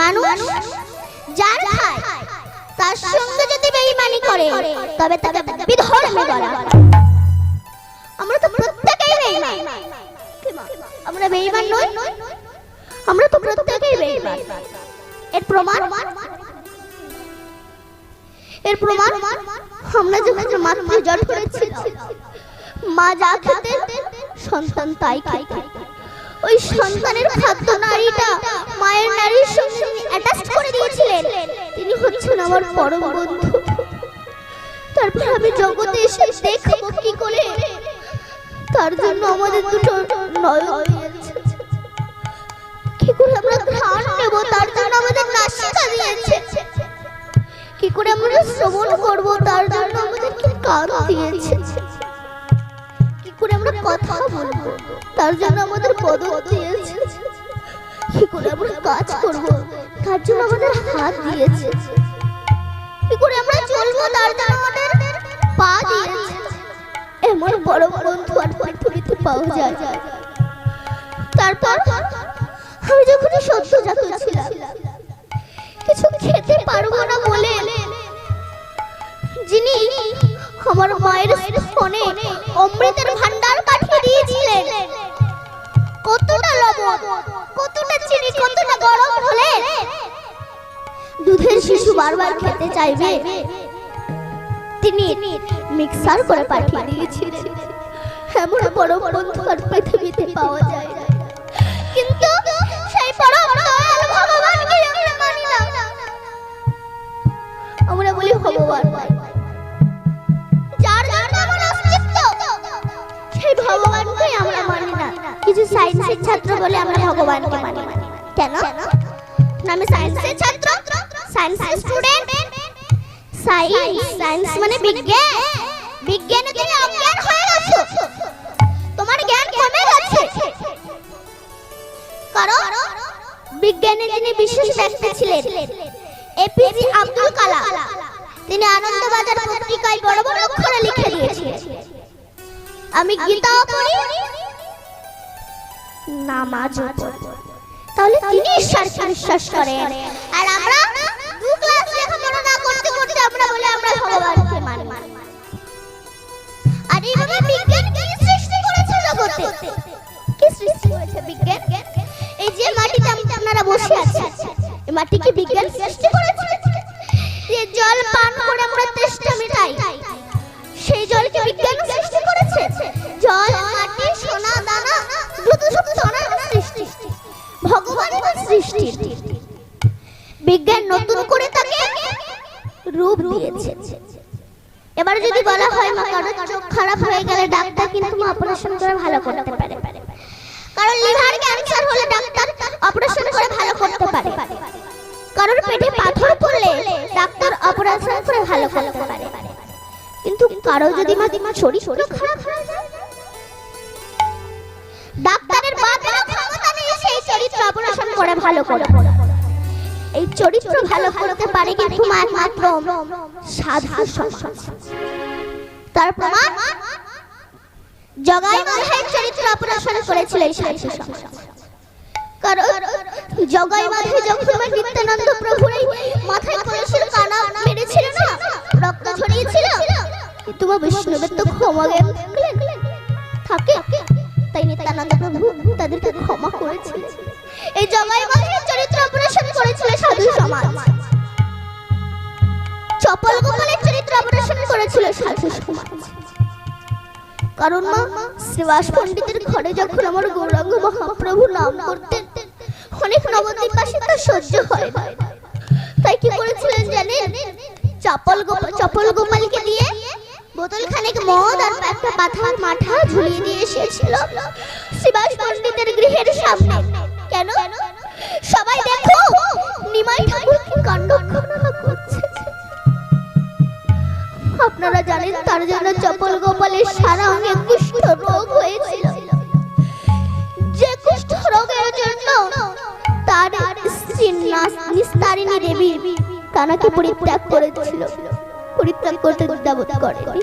মানুষ যার খায় তার সঙ্গে যদি বেঈমানি করে তবে তাকে বিধর্মী বলা হয়। আমরা তো প্রত্যেকেই বেঈমান। আমরা বেঈমান নই, আমরা তো প্রত্যেকেই বেঈমান। এর প্রমাণ আমরা যখন মাতৃ জন্ম করেছিলাম, মা যা খেতেন সন্তান তাই খেত। ওই সন্তানের খাদ্য নারীটা মায়ের নারীর সঙ্গে অ্যাটাচ করে দিয়েছিলেন। তিনি হচ্ছেন আমার পরম বন্ধু। তারপর আমি জগতে এসে দেখব কি করে, তার জন্য আমাদের দুটো নয়ন দিয়েছে। কি করে আমরা ঘ্রাণ নেব, তার জন্য আমাদের নাসিকা দিয়েছে। কি করে আমরা শ্রবণ করব, তার জন্য আমাদেরকে কান দিয়েছে। কি করে আমরা কথা বলবো, তার জন্য আমাদের পদক দিয়েছে। কি করে আমরা কাজ করব, তার জন্য আমাদের হাত দিয়েছে। কি করে আমরা চলবো, তার জন্য আমাদের পা দিয়েছে। এমন বড় বন্ধু আর পৃথিবীতে পাওয়া যায়। তারপর আমি যখন সদ্যজাত ছিলাম, কিছু খেতে পারবো না বলে যিনি আমার মায়ের স্তনে অমৃতের ভান্ডার পাঠিয়ে দিয়েছিলেন, কতটা লবণ, কতটা চিনি, কতটা গরম হলে দুধের শিশু বারবার খেতে চাইবে, তিনি মিক্সার করে পাঠিয়ে দিয়েছিলেন। এমন বড় বন্ধু আর পৃথিবীতে পাওয়া যায়। কিন্তু সেই পরম দয়াল ভগবানকে আমরা মানি না। আমরা বলি ভগবান, যার জন্য আমার অস্তিত্ব, সেই ভগবানকে আমরা মানি না। কিছু সায়েন্সের ছাত্র বলে আমরা ভগবানকে মানি। কেন? আমি সায়েন্সের ছাত্র, সায়েন্সের স্টুডেন্ট। সায়েন্স মানে বিজ্ঞান। বিজ্ঞানে তুমি অজ্ঞান হয়ে গেছো, তোমার জ্ঞান কমে গেছে। কারণ বিজ্ঞানে যিনি বিশেষ ব্যক্তি ছিলেন এপিজে আব্দুল কালাম, তিনি আনন্দবাজার পত্রিকায় বড় বড় অক্ষরে লিখে দিয়েছিলেন, আমি গীতাও পড়ি, নামাজও পড়ি। তাহলে তিনি ঈশ্বরকে বিশ্বাস করেন, আর আমরা দু ক্লাস লেখাপড়া না করতে করতে আমরা বলে আমরা ভগবানকে মানি। আর এইভাবে বিজ্ঞান কি সৃষ্টি করেছে জগতে? কি সৃষ্টি করেছে বিজ্ঞান? এই যে মাটিতে আপনারা বসে আছেন, এই মাটি কি বিজ্ঞান সৃষ্টি করেছে? যে জল পান করে আমরা তেষ্টা মেটাই, সেই জলকে বিজ্ঞান সৃষ্টি করেছে? জল, মাটি, সোনা দানা, যত সব সোনার সৃষ্টি, ভগবানের সৃষ্টি। বিজ্ঞান নতুন করে তাকে রূপ দিয়েছে। এবার যদি বলা হয় মা কারো চোখ খারাপ হয়ে গেলে ডাক্তার কিন্তু অপারেশন করে ভালো করতে পারে, কারণ লিভার ক্যান্সার হলে ডাক্তার অপারেশন করে ভালো করতে পারে, কারণ পেটে পাথর পড়লে ডাক্তার অপারেশন করে ভালো করতে পারে। কিন্তু কারো যদি মা শরীর খারাপ হয়ে যায়, ডাক্তারের বাপেরও ক্ষমতা নেই সেই চরিত্র অপারেশন করে ভালো করে। এই চরিত্র ভালো করতে পারে কিন্তু একমাত্র সাধু সমাজ। তার প্রমাণ জগাই মাধবের চরিত্র অপারেশন করেছিল এই সাধু সমাজ। কারণ জগাই মাধব যখন নিত্যানন্দ প্রভুর মাথায় কলসির কানা মেরেছিল না, রক্ত ঝরিয়েছিল, তোমার বৈষ্ণবের তো ক্ষমা জ্ঞান থাকে, তাই নিত্যানন্দ প্রভু তাদেরকে ক্ষমা করেছিল। এই জগাই মাধবের চরিত্র অপারেশন করেছিল সাধু সমাজ। চপল গোপালের চরিত্র অপারেশন করেছিল সাধু সমাজ। কারণ মা শ্রীবাস পণ্ডিতের ঘরে যখন আমার গৌরাঙ্গ মহাপ্রভু নাম করতেন, অনেক নবদ্বীপবাসী তা সহ্য হয় না, তাই কি করেছিলেন জানেন? চপল গোপালকে দিয়ে বোতল খানেক মদ আর একটা পাথার মাথা ঝুলিয়ে দিয়ে এসেছিল শ্রীবাস পণ্ডিতের গৃহের সামনে। কেন? সবাই দেখো নিমাই ঠাকুর কি কাণ্ড করছে। আপনারা জানেন তার জন্য চপল গোপালের সারা অঙ্গে কুষ্ঠ রোগ হয়েছিল। যে কুষ্ঠ রোগের জন্য তার স্ত্রী নিস্তারিণী দেবী তাকে পরিত্যাগ করেছিল, পরিত্যাগ করতে দ্বিধাবোধ করেনি।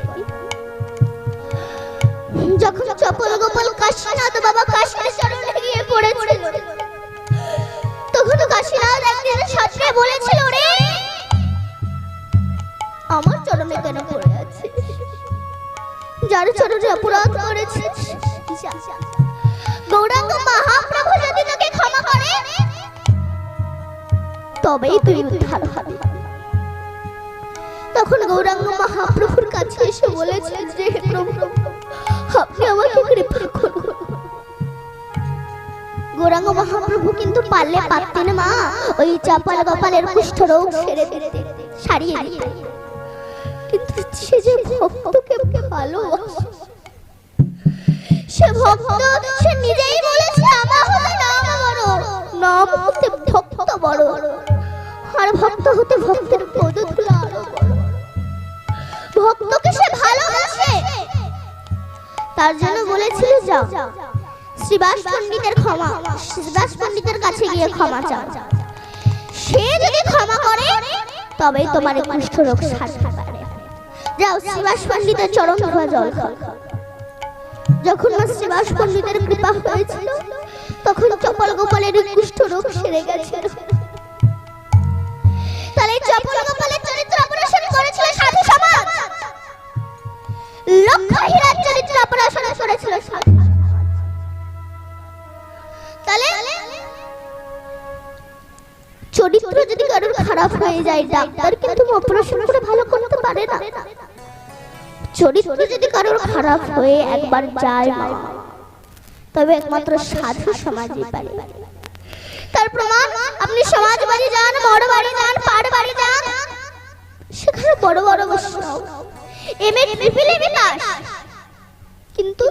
যখন চপল গোপাল কাশীনাথ বাবা কাশীর চরণে গিয়ে পড়েছিল, তখন কাশীনাথ একদিন বলেছিল, রে আমার চরণে কেন পড়ে আছিস? যার চরণে অপরাধ করেছিস, গৌরাঙ্গ মহাপ্রভু যদি তোকে ক্ষমা করে তবেই তুই উদ্ধার হবি। তখন গৌরাঙ্গ মহাপ্রভুর কাছে এসে বলেছেন যে, হে প্রভু, আপনি আমাকে কৃপা করুন। গৌরাঙ্গ মহাপ্রভু কিন্তু পারলে পারতেন মা ওই চাপাল গোপালের কুষ্ঠ রোগ সেরে দিতে, সারিয়ে দিতে, কিন্তু সে যে ভক্তকে ভালোবাসে, সে ভক্ত, সে নিজেই বলেছে আমার হতে নাম বড়, নাম হতে ভক্ত বড়, আর ভক্ত হতে ভক্তের পদধূলা আরো বড়। ভক্তকে সে ভালোবাসে, তার জন্য বলেছিল যাও শ্রীবাস পণ্ডিতের ক্ষমা, শ্রীবাস পণ্ডিতের কাছে গিয়ে ক্ষমা চাও, সে যদি ক্ষমা করে তবেই তোমার কুষ্ঠ রোগ সারতে পারে। যাও শ্রীবাস পণ্ডিতের চরণ ধোয়া জল খাও। যখন শ্রীবাস পণ্ডিতের কৃপা হয়েছিল তখন চপল গোপালের কুষ্ঠ রোগ সেরে গেছে। তাহলে চপল গোপালের চরিত্র অপারেশন করেছিল সাধু সমাজ, লক্ষ হীরার চরিত্র অপারেশন করেছিল সাধু সমাজ। তাহলে চরিত্র যদি কারোর খারাপ হয়ে যায়, ডাক্তার কিন্তু অপারেশন করে ভালো করতে পারে না। চরিত্র যদি কারোর খারাপ হয়ে একবার যায় মা, তবে একমাত্র সাধু সমাজই পারে। তার প্রমাণ আপনি সমাজ বাড়ি যান, বড় বাড়ি যান, পাড় বাড়ি যান, সেখানে বড় বড় বৈষ্ণব এমএ ট্রিপল এমএ পাস, কিন্তু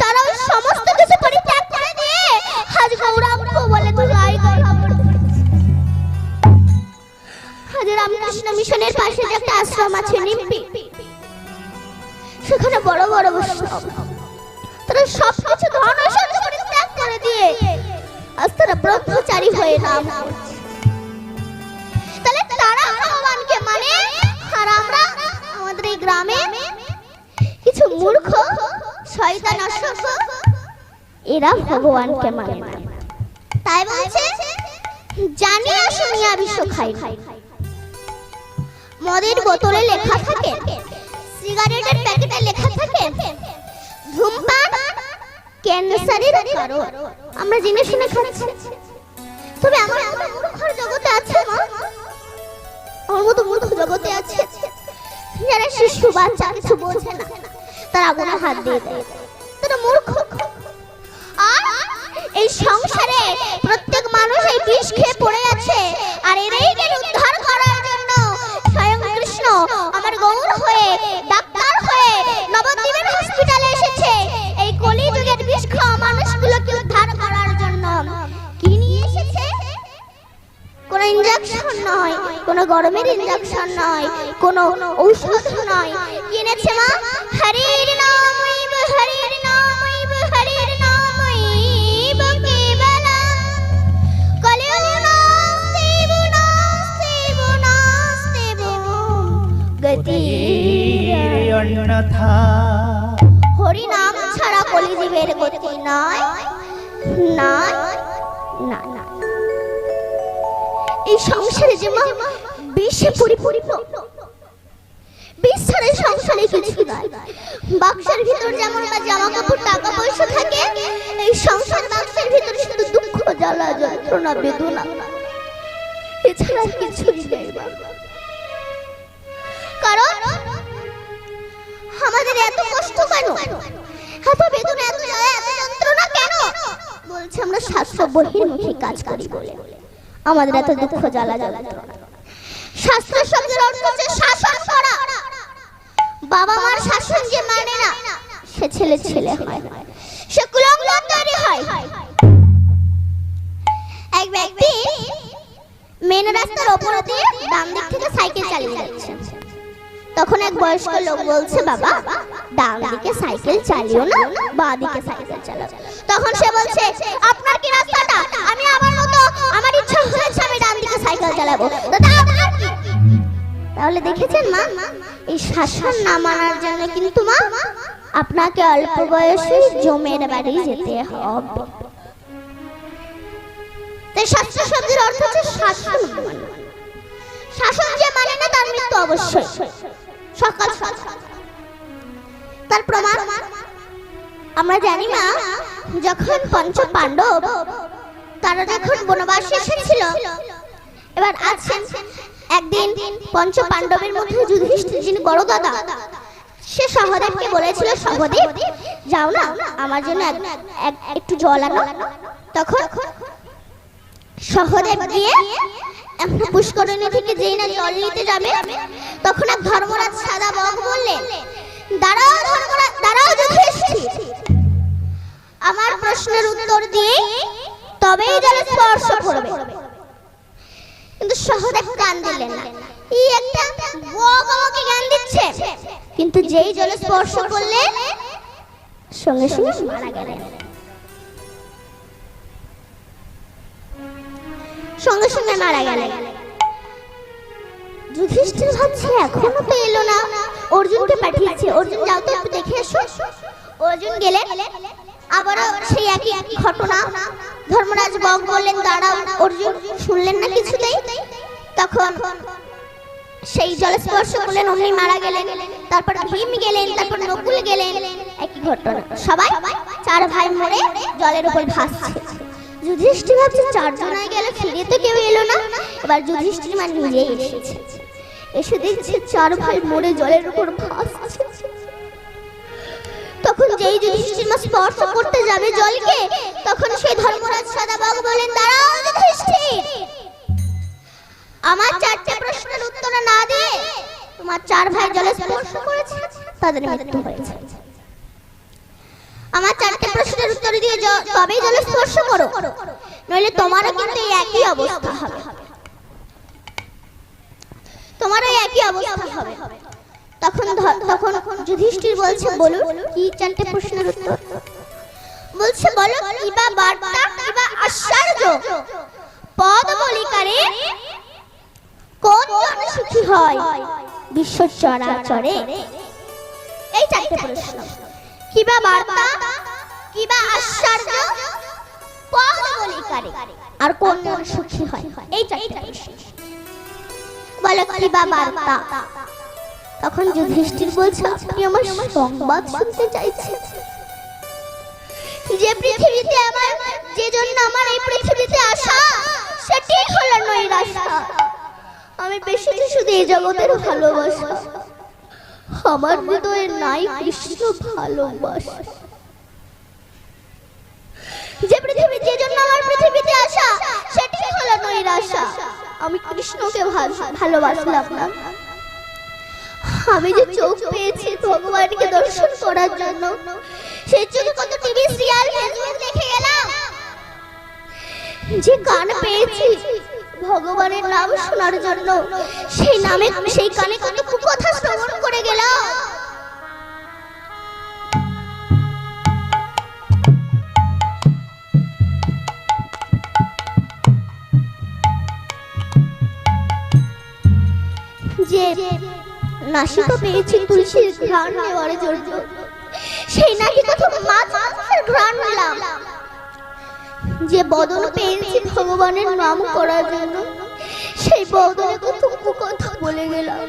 তারা ওই সমস্ত কিছু পরিত্যাগ করে দিয়ে আজ গৌরাঙ্গ বলে ধুলাই গায়ে পড়েছে। আজ রামকৃষ্ণ মিশনের পাশে যে একটা আশ্রম আছে নিম্পি, সেখানে বড় বড় বৈষ্ণব তারা সবকিছু ধন সম্পদ পরিত্যাগ করে দিয়ে আজ তারা ব্রহ্মচারী হয়ে নাম করছে। তাহলে তারা ভগবানকে মানে, আর আমরা আমাদের এই গ্রামে কিছু মূর্খ শয়তান অসভ্য এরা ভগবানকে মানে না। তাই বলছে জানিয়া শুনিয়া বিষ খাই। মদের বোতলে লেখা থাকে, সিগারেটের প্যাকেটে লেখা থাকে ধূমপান ক্যান্সারের কারণ, আমরা জেনে শুনে খাচ্ছি। তবে আমার মূর্খর জগতে আছে মা, আমার মতো মূর্খ জগতে আছে যারা শিশু বাচ্চা কিছু বোঝে না, তারা আগুনে হাত দিয়ে দেয়, তারা মূর্খ। আর এই সংসারে প্রত্যেক মানুষ এই বিষ খেয়ে পড়ে আছে, আর এরাই উদ্ধার করার জন্য স্বয়ং কৃষ্ণ আমার গৌর হয়ে ডাক্তার হয়ে নবদ্বীপের হসপিটালে এসেছে এই কলিযুগের বিষ খাওয়া মানুষগুলোকে উদ্ধার করার জন্য। কি নিয়ে এসেছে? কোন ইনজেকশন নয়, কোন গরমের ইনজেকশন নয়, কোন ঔষধ নয়, কিনেছে মা হরির নামৈব হরির নামৈব হরির নামৈব কেবলম কলিও নাস্তিব নাস্তিব নাস্তিব গতি অন্যথা। হরি নাম ছাড়া কলিজীবের গতি নয়, না না না। এই সংসারে যে মা বিষে পরিপূর্ণ, বিষ ছাড়া সংসারে কিছু নাই। বাক্সের ভিতর যেমন জামা কাপড় টাকা পয়সা থাকে, এই সংসার বাক্সের ভিতর শুধু দুঃখ জ্বালা যন্ত্রণা বেদনা, এছাড়া কিছুই নেই। কারণ আমাদের এত কষ্ট কেন, এত বেদনা, এত জ্বালা, এত যন্ত্রণা কেন? বলছে আমরা শাস্ত্র বহির্মুখী কাজ করি বলে আমাদের এত দুঃখ জ্বালা যন্ত্রণা। শাস্ত্র শব্দের অর্থ হচ্ছে শাসন করা। বাবা মার শাসন যে মানে না, সে ছেলে ছেলে হয়, সে কুলঙ্গ তৈরি হয়। এক ব্যক্তি মেন রাস্তার উপর দিয়ে ডান দিক থেকে সাইকেল চালিয়ে যাচ্ছে। তখন এক বয়স্ক লোক বলছে, বাবা ডান দিকে সাইকেল চালিও না, বাঁ দিকে সাইকেল চালাও। তখন সে বলছে, আপনার কি রাস্তাটা, আমি আমার মতো আমার ইচ্ছা হয়েছে আমি ডান দিকে সাইকেল চালাবো। তাহলে দেখেছেন মা, এই শাসন না মানার জন্য কিন্তু মা আপনাকে অল্প বয়সে জমের বাড়ি যেতে হবে। তাই শাস্ত্র শব্দের অর্থ হচ্ছে শাসন মানে। শাসন যে মানে না তার মৃত্যু অবশ্যই। সকাল সকাল তার প্রমাণ আমরা জানি না, যখন পঞ্চ পাণ্ডব তারা যখন বনবাসে এসেছিল, এবার আছেন একদিন পঞ্চ পাণ্ডবের মধ্যে যুধিষ্ঠির যিনি বড় দাদা, সে সহদেবকে বলেছিল, সহদেব যাও না আমার জন্য একটু জল আনো। তখন সহদেব গিয়ে পুষ্করিণী থেকে যেই না জল নিতে যাবে, তখন এক ধর্মরাজ সাদা বক বললেন, দাঁড়াও ধর্মরাজ, দাঁড়াও যুধিষ্ঠির, আমার প্রশ্নের উত্তর দিয়ে তবেই জলে স্পর্শ করবে। কিন্তু সহদেব কান দিলেন না, এই একটা বক আমাকে জ্ঞান দিচ্ছে। কিন্তু যেই জলে স্পর্শ করলে সঙ্গে সঙ্গে মারা গেলেন, সঙ্গে সঙ্গে মারা গেলেন। যুধিষ্ঠির ভাবছে এখনো তো এলো না, অর্জুনকে পাঠিয়েছে, অর্জুন যাও তো একটু দেখে এসো। অর্জুন গেলেন, আবারও সেই একই ঘটনা। ধর্মরাজ বক বললেন দাঁড়াও, অর্জুন শুনলেন না কিছুতেই। তখন সেই জলে স্পর্শ করলেন, অমনি মারা গেলেন। তারপর ভীম গেলেন, তারপর নকুল গেলেন, একই ঘটনা। সবাই চার ভাই মরে জলের উপর ভাসছে। যুধিষ্ঠির ভাবছে চারজনায় গেল, ফিরে তো কেউ এলো না। এবার যুধিষ্ঠির মানে নিজেই এসেছে, এসে দেখছে চার ভাই মরে জলের উপর ভাসছে। তখন যেই যুধিষ্ঠির স্পর্শ করতে যাবে জলকে, তখন সেই ধর্মরাজ সদাবগ বলেন, দাঁড়াও যুধিষ্ঠির, আমার চারটে প্রশ্নের উত্তর না দিয়ে তোমার চার ভাই জলে স্পর্শ করেছে, তাদের মৃত্যু হয়েছে। আমার চারটে প্রশ্নের উত্তর দিয়ে তবেই জলে স্পর্শ করো, নইলে তোমারও কিন্তু এই একই অবস্থা হবে, তোমারও একই অবস্থা হবে। তখন যুধিষ্ঠির বলছে, বলুন কি চারটে প্রশ্নের উত্তর? বলছে, বলো কিবা বার্তা কিবা আশ্চর্য পদ বলিকারে কোন জন সুখী হয় বিশ্ব চরাচরে? এই চারটে প্রশ্ন, কিবা বার্তা কিবা আশ্চর্য পদ বলিকারে আর কোন জন সুখী হয়, এই চারটে প্রশ্ন। বলো কিবা বার্তা। তখন যুধিষ্ঠির বলছে, আপনি আমার সংবাদ শুনতে চাইছেন? যে পৃথিবীতে আমার, যে জন্য আমার এই পৃথিবীতে আসা, সেটি হলো নৈরাশ্য। আমি বেশিটা শুধু এই জগতের ভালোবাসা, আমার হৃদয়ে নাই কৃষ্ণ ভালোবাসা। যে পৃথিবী, যে জন্য আমার পৃথিবীতে আসা, সেটি হলো নৈরাশ্য। আমি কৃষ্ণকে ভালোবাসলাম না। আমি যে চোখ পেয়েছি ভগবানকে দর্শন করার জন্য, সেই চোখে কত টিভি সিরিয়াল ফেসবুক দেখে গেলাম। যে কান পেয়েছি ভগবানের নাম শোনার জন্য, সেই কানে কত কুকথা শ্রবণ করে গেলাম। যে নাসিকা পেয়েছি তুলসীর ঘ্রাণ নেওয়ার জন্য, সেই নাকি কত মাছ মাংসের ঘ্রাণ নিলাম। যে বদন পেয়েছি ভগবানের নাম করার জন্য, সেই বদনে কত কথা বলে গেলাম।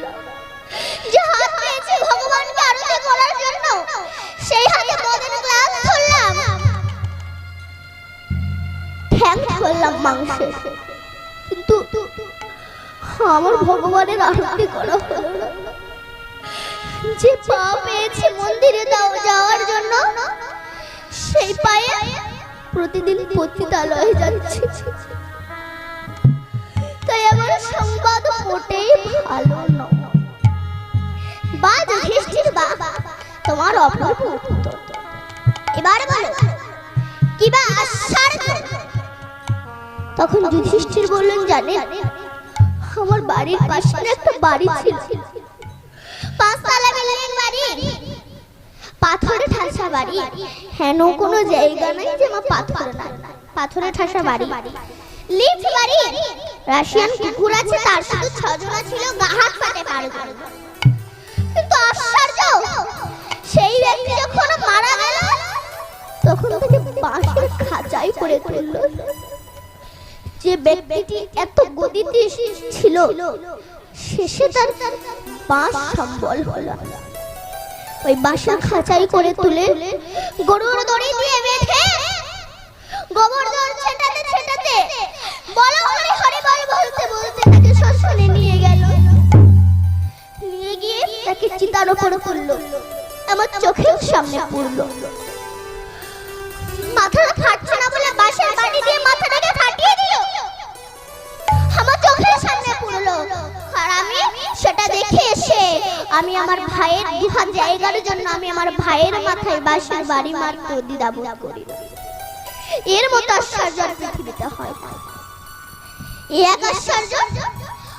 যে হাত পেয়েছি ভগবানকে আরতি করার জন্য, সেই হাতে বদনে গ্লাস ধরলাম, ঠ্যাং ধরলাম মাংসের, কিন্তু আমার ভগবানের আরতি করা হলো না। যে পা পেয়েছি মন্দিরে যাওয়ার জন্য, সেই পায়ে প্রতিদিন পতিতালয়ে যাচ্ছে। তাই আমার সংবাদ মোটেই ভালো নয়। বা যুধিষ্ঠির বা, তোমার অপূর্ব উত্তর। এবার বলো কিবা আশ্চর্য। তখন যুধিষ্ঠির বললেন, জানেন আমার বাড়ির পাশে একটা বাড়ি ছিল, 5 তলা বিল্ডিং বাড়ি, পাথরে ঠাসা বাড়ি। হেন কোনো জায়গা নাই যে পাথর না, পাথরে ঠাসা বাড়ি, লিফট বাড়ি, রাশিয়ান কুকুর আছে, তার শুধু 6 জোড়া ছিল, গা হাত পাতে পারে। কিন্তু আশ্চর্য, সেই ব্যক্তি যখন মারা গেল, তখন তাকে বাঁশের খাঁচায় করে তুলল। যে ব্যক্তিটি এত গদিতে ছিল শেষে তার বাঁশ সম্বল হলো। ওই বাঁশের খাঁচাই করে তুলে গরুর দড়ি দিয়ে বেঁধে গোবর্ধন ছেটাতে ছেটাতে বলো হরি হরি বল বলতে বলতে তাকে শ্মশানে নিয়ে গেল। নিয়ে গিয়ে তাকে চিতার উপর তুললো, আমার চোখের সামনে পড়লো। মাথাটা ফাটছে না বলে বাঁশের বাড়ি দিয়ে মাথাটাকে ফাটিয়ে দিল, আমার চোখের সামনে পড়লো। আর আমি সেটা দেখে এসে আমি আমার ভাইয়ের দুহাত জায়গার জন্য আমি আমার ভাইয়ের মাথায় বাঁশের বাড়ি মারতে দ্বিধাবোধ করি। এর মতো আশ্চর্য পৃথিবীতে হয় না। এই এক আশ্চর্য